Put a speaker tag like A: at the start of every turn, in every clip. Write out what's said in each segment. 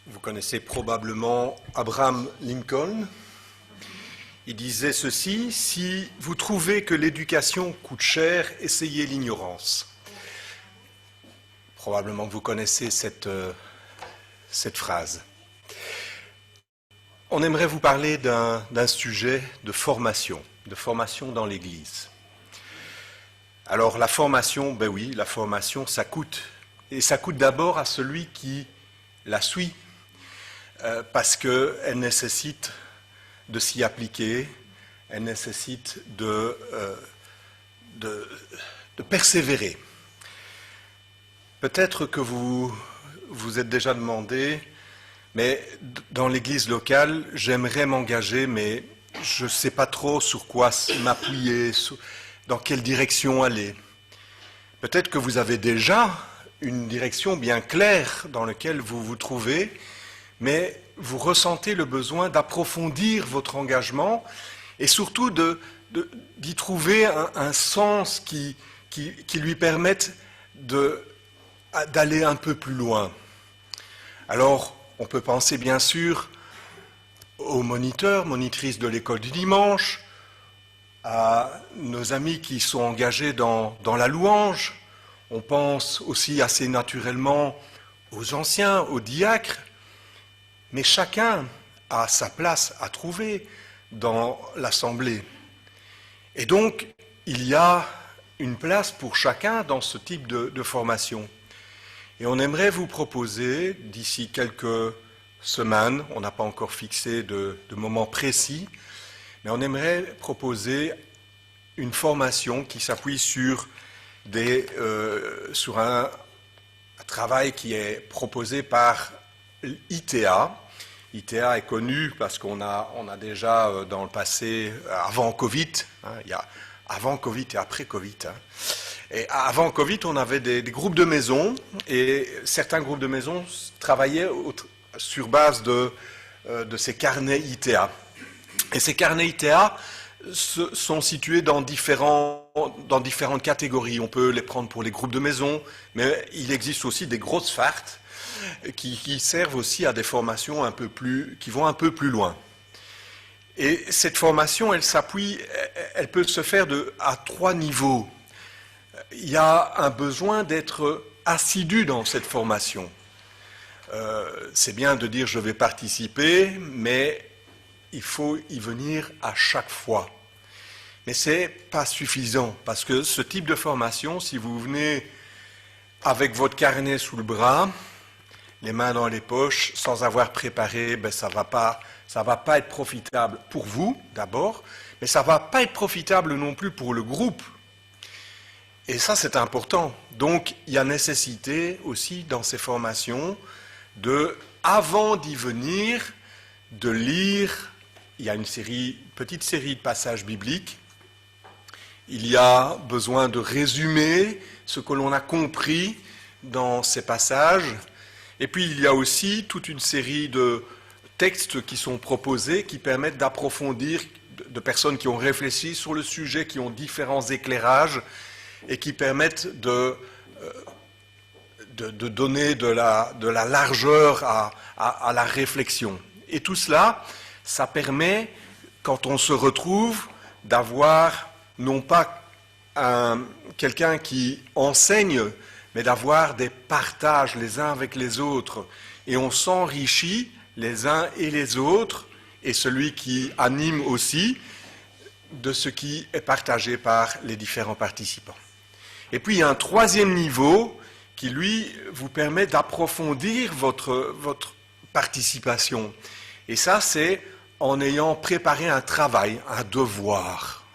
A: Vous connaissez probablement Abraham Lincoln. Il disait ceci: si vous trouvez que l'éducation coûte cher, essayez l'ignorance. Probablement que vous connaissez cette phrase. On aimerait vous parler d'un sujet de formation dans l'Église. Alors la formation, ben oui, la formation, ça coûte. Et ça coûte d'abord à celui qui la suit, parce qu'elle nécessite de s'y appliquer, elle nécessite de persévérer. Peut-être que vous êtes déjà demandé, mais dans l'église locale, j'aimerais m'engager, mais je ne sais pas trop sur quoi m'appuyer, dans quelle direction aller. Peut-être que vous avez déjà une direction bien claire dans laquelle vous vous trouvez, mais vous ressentez le besoin d'approfondir votre engagement et surtout d'y trouver un sens qui lui permette d'aller un peu plus loin. Alors, on peut penser bien sûr aux moniteurs, monitrices de l'école du dimanche, à nos amis qui sont engagés dans la louange. On pense aussi assez naturellement aux anciens, aux diacres, mais chacun a sa place à trouver dans l'assemblée. Et donc, il y a une place pour chacun dans ce type de formation. Et on aimerait vous proposer, d'ici quelques semaines, on n'a pas encore fixé de moment précis, mais on aimerait proposer une formation qui s'appuie sur un travail qui est proposé par l'ITA. ITA est connu parce qu'on a déjà dans le passé, avant Covid, il y a avant Covid et après Covid. Et avant Covid, on avait des groupes de maisons, et certains groupes de maisons travaillaient sur base de ces carnets ITA. Et ces carnets ITA sont situés dans différentes catégories. On peut les prendre pour les groupes de maisons, mais il existe aussi des grosses fartes qui servent aussi à des formations qui vont un peu plus loin. Et cette formation, elle peut se faire à 3 niveaux. Il y a un besoin d'être assidu dans cette formation. C'est bien de dire je vais participer, mais il faut y venir à chaque fois. Mais ce n'est pas suffisant, parce que ce type de formation, si vous venez avec votre carnet sous le bras, les mains dans les poches, sans avoir préparé, ça va pas être profitable pour vous, d'abord, mais ça ne va pas être profitable non plus pour le groupe. Et ça, c'est important. Donc, il y a nécessité aussi, dans ces formations, avant d'y venir, de lire. Il y a une petite série de passages bibliques. Il y a besoin de résumer ce que l'on a compris dans ces passages. Et puis, il y a aussi toute une série de textes qui sont proposés, qui permettent d'approfondir, de personnes qui ont réfléchi sur le sujet, qui ont différents éclairages, et qui permettent de donner de la largeur à la réflexion. Et tout cela, ça permet, quand on se retrouve, d'avoir non pas quelqu'un qui enseigne, mais d'avoir des partages les uns avec les autres. Et on s'enrichit les uns et les autres, et celui qui anime aussi, de ce qui est partagé par les différents participants. Et puis il y a un 3e niveau qui, lui, vous permet d'approfondir votre participation. Et ça, c'est en ayant préparé un travail, un devoir.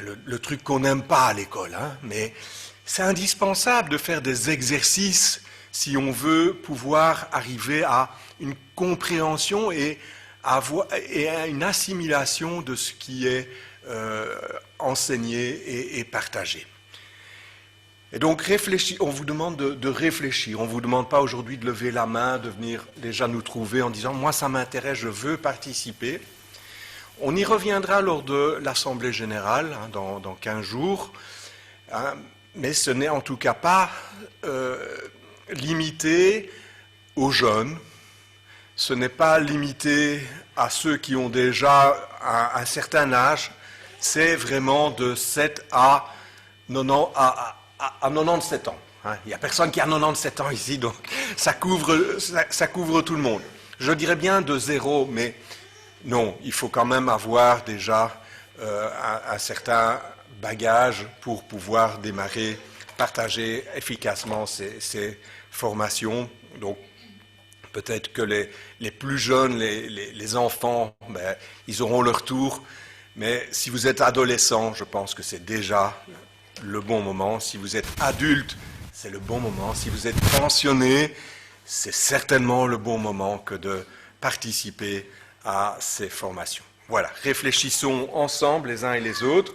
A: Le truc qu'on n'aime pas à l'école, mais c'est indispensable de faire des exercices si on veut pouvoir arriver à une compréhension et à une assimilation de ce qui est enseigné et partagé. Et donc, on vous demande de réfléchir. On ne vous demande pas aujourd'hui de lever la main, de venir déjà nous trouver en disant « moi, ça m'intéresse, je veux participer ». On y reviendra lors de l'Assemblée générale, dans 15 jours, mais ce n'est en tout cas pas limité aux jeunes, ce n'est pas limité à ceux qui ont déjà un certain âge, c'est vraiment de 7 à 97 ans. Il n'y a personne qui a 97 ans ici, donc ça couvre tout le monde. Je dirais bien de 0, mais non, il faut quand même avoir déjà un certain bagage pour pouvoir démarrer, partager efficacement ces formations. Donc, peut-être que les plus jeunes, les enfants, ils auront leur tour. Mais si vous êtes adolescent, je pense que c'est déjà le bon moment. Si vous êtes adulte, c'est le bon moment. Si vous êtes pensionné, c'est certainement le bon moment que de participer à ces formations. Voilà, réfléchissons ensemble les uns et les autres.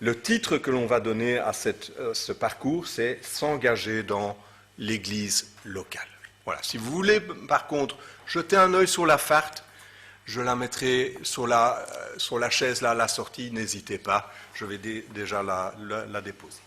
A: Le titre que l'on va donner à ce parcours, c'est « S'engager dans l'Église locale ». Voilà. Si vous voulez, par contre, jeter un œil sur la farte, je la mettrai sur la chaise là à la sortie, n'hésitez pas, je vais déjà la déposer.